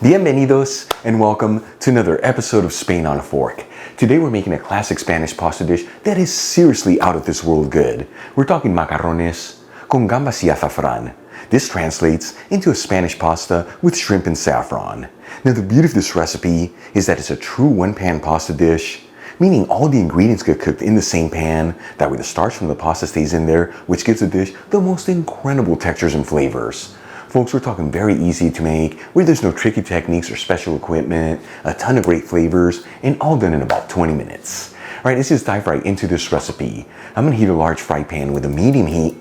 Bienvenidos and welcome to another episode of Spain on a Fork. Today we're making a classic Spanish pasta dish that is seriously out of this world good. We're talking macarrones con gambas y azafrán. This translates into a Spanish pasta with shrimp and saffron. Now the beauty of this recipe is that it's a true one-pan pasta dish, meaning all the ingredients get cooked in the same pan. That way the starch from the pasta stays in there, which gives the dish the most incredible textures and flavors. Folks, we're talking very easy to make, where there's no tricky techniques or special equipment, a ton of great flavors, and all done in about 20 minutes. All right, let's just dive right into this recipe. I'm gonna heat a large fry pan with a medium heat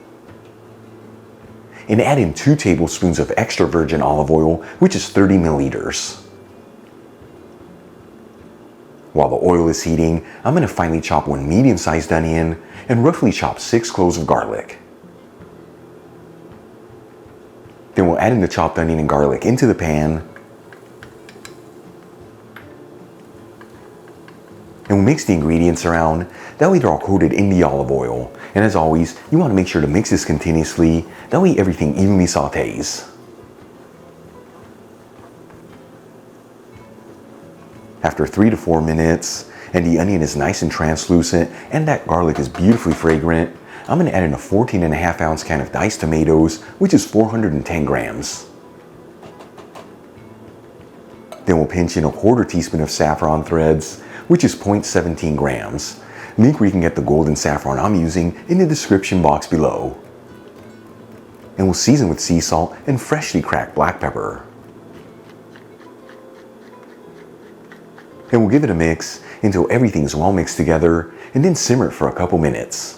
and add in 2 tablespoons of extra virgin olive oil, which is 30 milliliters. While the oil is heating, I'm gonna finely chop 1 medium-sized onion and roughly chop 6 cloves of garlic. Then we'll add in the chopped onion and garlic into the pan. And we'll mix the ingredients around. That way they're all coated in the olive oil. And as always, you want to make sure to mix this continuously. That way everything evenly sautés. After 3 to 4 minutes, and the onion is nice and translucent, and that garlic is beautifully fragrant, I'm going to add in a 14.5 ounce can of diced tomatoes, which is 410 grams. Then we'll pinch in a 1/4 teaspoon of saffron threads, which is 0.17 grams. Link where you can get the golden saffron I'm using in the description box below. And we'll season with sea salt and freshly cracked black pepper. And we'll give it a mix until everything's well mixed together, and then simmer it for a couple minutes.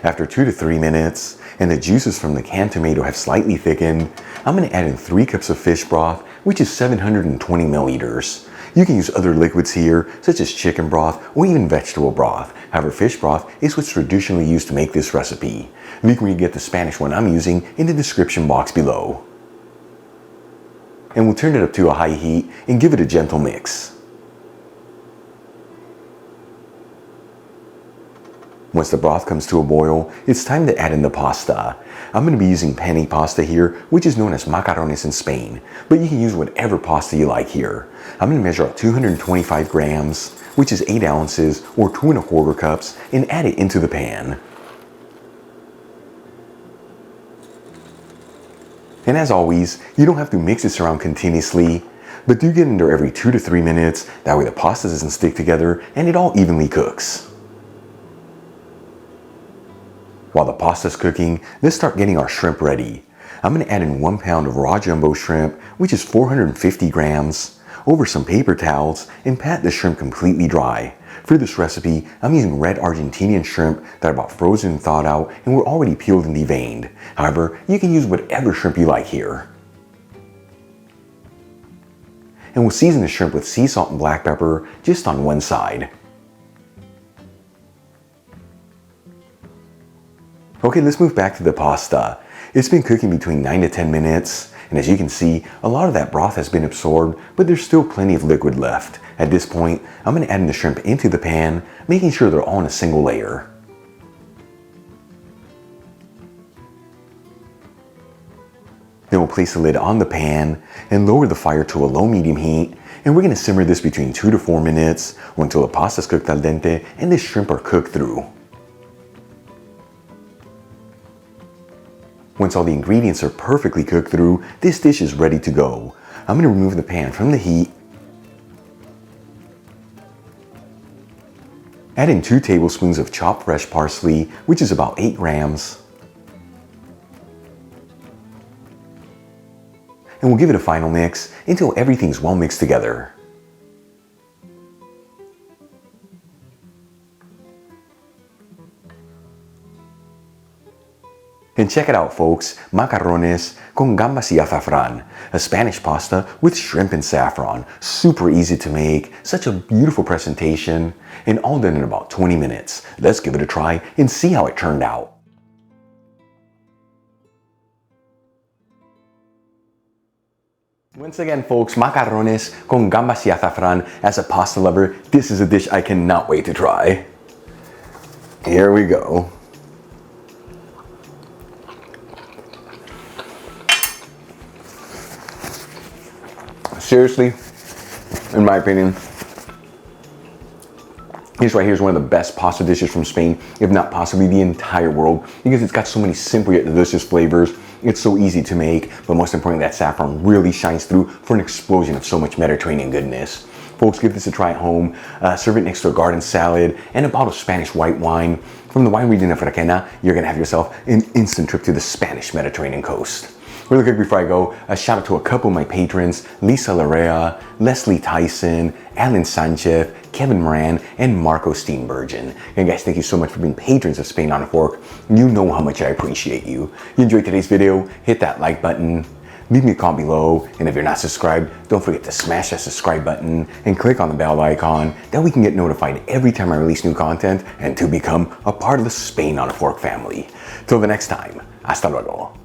After 2 to 3 minutes, and the juices from the canned tomato have slightly thickened, I'm going to add in 3 cups of fish broth, which is 720 milliliters. You can use other liquids here, such as chicken broth or even vegetable broth. However, fish broth is what's traditionally used to make this recipe. Link where you get the Spanish one I'm using in the description box below. And we'll turn it up to a high heat and give it a gentle mix. Once the broth comes to a boil, it's time to add in the pasta. I'm going to be using penne pasta here, which is known as macarrones in Spain, but you can use whatever pasta you like here. I'm going to measure out 225 grams, which is 8 ounces or 2 1/4 cups, and add it into the pan. And as always, you don't have to mix this around continuously, but do get in there every 2 to 3 minutes. That way the pasta doesn't stick together and it all evenly cooks. While the pasta's cooking, let's start getting our shrimp ready. I'm going to add in 1 pound of raw jumbo shrimp, which is 450 grams, over some paper towels, and pat the shrimp completely dry. For this recipe, I'm using red Argentinian shrimp that I bought frozen and thawed out and were already peeled and deveined. However, you can use whatever shrimp you like here. And we'll season the shrimp with sea salt and black pepper just on one side. Okay, let's move back to the pasta. It's been cooking between 9 to 10 minutes, and as you can see, a lot of that broth has been absorbed, but there's still plenty of liquid left. At this point, I'm going to add in the shrimp into the pan, making sure they're all in a single layer. Then we'll place the lid on the pan and lower the fire to a low-medium heat, and we're going to simmer this between 2 to 4 minutes or until the pasta's cooked al dente and the shrimp are cooked through. Once all the ingredients are perfectly cooked through, this dish is ready to go. I'm going to remove the pan from the heat, add in 2 tablespoons of chopped fresh parsley, which is about 8 grams, and we'll give it a final mix until everything's well mixed together. And check it out, folks, macarrones con gambas y azafrán, a Spanish pasta with shrimp and saffron. Super easy to make, such a beautiful presentation, and all done in about 20 minutes. Let's give it a try and see how it turned out. Once again, folks, macarrones con gambas y azafrán. As a pasta lover, this is a dish I cannot wait to try. Here we go. Seriously, in my opinion, this right here is one of the best pasta dishes from Spain, if not possibly the entire world, because it's got so many simple yet delicious flavors. It's so easy to make, but most importantly, that saffron really shines through for an explosion of so much Mediterranean goodness. Folks, give this a try at home. Serve it next to a garden salad and a bottle of Spanish white wine. From the wine region of Requena, you're gonna have yourself an instant trip to the Spanish Mediterranean coast. Really quick before I go, a shout out to a couple of my patrons, Lisa Larea, Leslie Tyson, Alan Sanchez, Kevin Moran, and Marco Steenbergen. And guys, thank you so much for being patrons of Spain on a Fork. You know how much I appreciate you. You enjoyed today's video, hit that like button, leave me a comment below, and if you're not subscribed, don't forget to smash that subscribe button and click on the bell icon. That we can get notified every time I release new content and to become a part of the Spain on a Fork family. Till the next time, hasta luego.